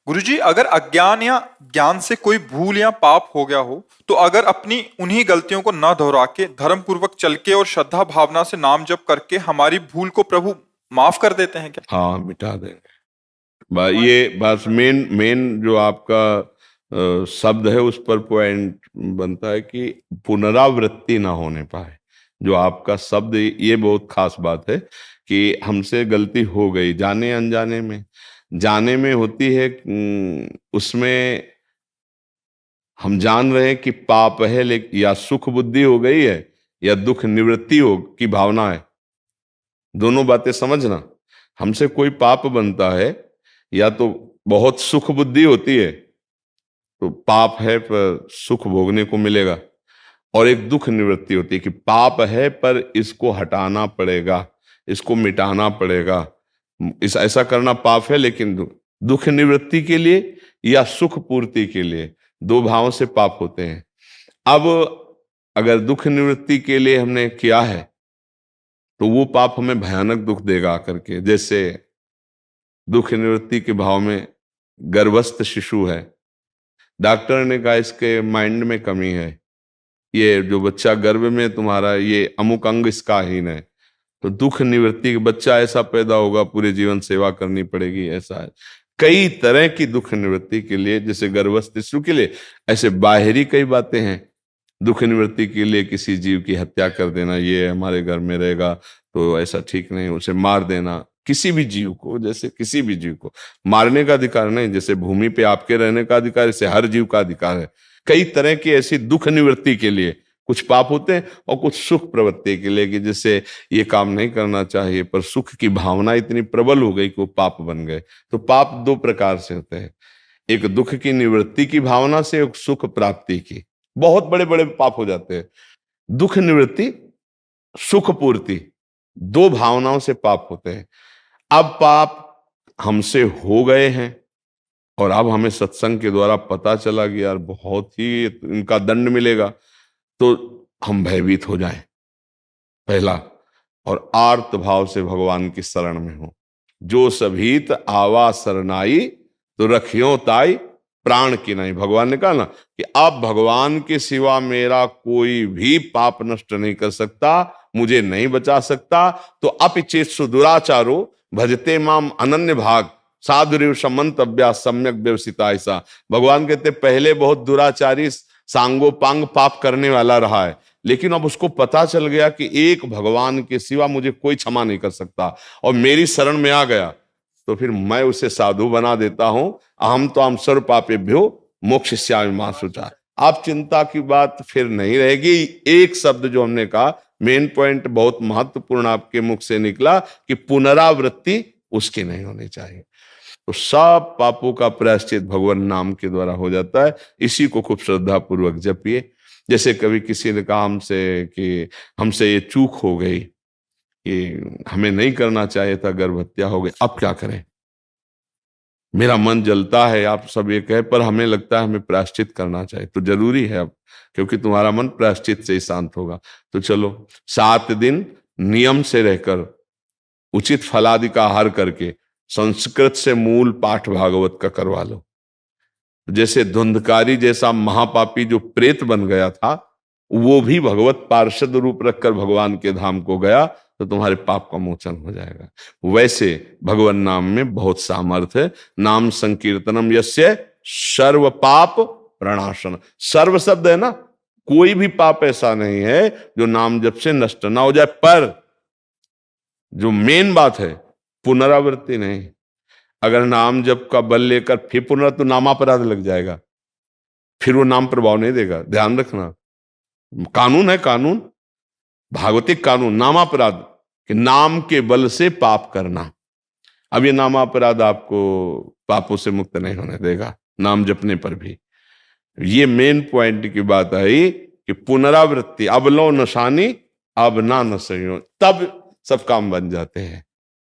गुरुजी, अगर अज्ञान या ज्ञान से कोई भूल या पाप हो गया हो, तो अगर अपनी उन्हीं गलतियों को न दोहरा के धर्म पूर्वक चल के और श्रद्धा भावना से नाम जप करके हमारी भूल को प्रभु माफ कर देते हैं क्या? हाँ, मिटा देंगे। ये बस मेन मेन जो आपका शब्द है उस पर पॉइंट बनता है कि पुनरावृत्ति ना होने पाए। जो आपका शब्द, ये बहुत खास बात है कि हमसे गलती हो गई, जाने अनजाने में। जाने में होती है, उसमें हम जान रहे हैं कि पाप है, लेकिन या सुख बुद्धि हो गई है या दुख निवृत्ति हो की भावना है। दोनों बातें समझना। हमसे कोई पाप बनता है, या तो बहुत सुख बुद्धि होती है तो पाप है पर सुख भोगने को मिलेगा, और एक दुख निवृत्ति होती है कि पाप है पर इसको हटाना पड़ेगा, इसको मिटाना पड़ेगा, इस ऐसा करना पाप है। लेकिन दुख निवृत्ति के लिए या सुख पूर्ति के लिए, दो भावों से पाप होते हैं। अब अगर दुख निवृत्ति के लिए हमने किया है तो वो पाप हमें भयानक दुख देगा आकर के। जैसे दुख निवृत्ति के भाव में गर्भस्थ शिशु है, डॉक्टर ने कहा इसके माइंड में कमी है, ये जो बच्चा गर्भ में तुम्हारा, ये अमुक अंग इसका हीन है, तो दुख निवृत्ति के बच्चा ऐसा पैदा होगा, पूरे जीवन सेवा करनी पड़ेगी, ऐसा है। कई तरह की दुख निवृत्ति के लिए, जैसे गर्भस्थ शिशु के लिए, ऐसे बाहरी कई बातें हैं। दुख निवृत्ति के लिए किसी जीव की हत्या कर देना, ये हमारे घर में रहेगा तो ऐसा ठीक नहीं, उसे मार देना। किसी भी जीव को, जैसे किसी भी जीव को मारने का अधिकार नहीं, जैसे भूमि पे आपके रहने का अधिकार, ऐसे हर जीव का अधिकार है। कई तरह की ऐसी दुख निवृत्ति के लिए कुछ पाप होते हैं, और कुछ सुख प्रवृत्ति के लिए कि जैसे ये काम नहीं करना चाहिए पर सुख की भावना इतनी प्रबल हो गई कि वो पाप बन गए। तो पाप दो प्रकार से होते हैं, एक दुख की निवृत्ति की भावना से, एक सुख प्राप्ति की। बहुत बड़े बड़े पाप हो जाते हैं। दुख निवृत्ति, सुख पूर्ति, दो भावनाओं से पाप होते हैं। अब पाप हमसे हो गए हैं और अब हमें सत्संग के द्वारा पता चला कि यार बहुत ही इनका दंड मिलेगा, तो हम भयभीत हो जाएं पहला, और आर्त भाव से भगवान की शरण में हो। जो सभीत आवा शरणाई, तो रखियो ताई प्राण की नहीं। भगवान ने कहा ना कि अब भगवान के सिवा मेरा कोई भी पाप नष्ट नहीं कर सकता, मुझे नहीं बचा सकता। तो अपिचेत्सु दुराचारो भजते माम अनन्य भाग साधुरिव समंतव्या सम्यक व्यवसिता। ऐसा भगवान कहते, पहले बहुत दुराचारी सांगोपांग पाप करने वाला रहा है, लेकिन अब उसको पता चल गया कि एक भगवान के सिवा मुझे कोई क्षमा नहीं कर सकता, और मेरी शरण में आ गया, तो फिर मैं उसे साधु बना देता हूं। अहम तो हम सर्व पापेभ्यो मोक्षयिष्यामि मा शुचा। आप चिंता की बात फिर नहीं रहेगी। एक शब्द जो हमने कहा, मेन पॉइंट बहुत महत्वपूर्ण आपके मुख से निकला कि पुनरावृत्ति उसकी नहीं होनी चाहिए। तो सब पापों का प्रायश्चित भगवान नाम के द्वारा हो जाता है। इसी को खूब श्रद्धा पूर्वक जपिए। जैसे कभी किसी ने कहा हमसे कि हमसे ये चूक हो गई कि हमें नहीं करना चाहिए था, गर्भ हत्या हो गई, अब क्या करें? मेरा मन जलता है, आप सब ये कहे, पर हमें लगता है हमें प्रायश्चित करना चाहिए। तो जरूरी है अब, क्योंकि तुम्हारा मन प्रायश्चित से ही शांत होगा। तो चलो 7 दिन नियम से रहकर, उचित फलादि का आहार करके, संस्कृत से मूल पाठ भागवत का करवा लो। जैसे धुंधकारी जैसा महापापी जो प्रेत बन गया था, वो भी भगवत पार्षद रूप रखकर भगवान के धाम को गया, तो तुम्हारे पाप का मोचन हो जाएगा। वैसे भगवान नाम में बहुत सामर्थ्य है। नाम संकीर्तनम यस्य सर्व पाप प्रणाशन। सर्व शब्द है ना, कोई भी पाप ऐसा नहीं है जो नाम जप से नष्ट ना हो जाए, पर जो मेन बात है पुनरावृत्ति नहीं। अगर नाम जप का बल लेकर फिर पुनः, तो नामापराध लग जाएगा, फिर वो नाम प्रभाव नहीं देगा। ध्यान रखना, कानून है, कानून भागवतिक कानून, नामापराध कि नाम के बल से पाप करना। अब ये नामापराध आपको पापों से मुक्त नहीं होने देगा, नाम जपने पर भी। ये मेन पॉइंट की बात आई कि पुनरावृत्ति, अब लो नशानी अब ना नशयो, तब सब काम बन जाते हैं।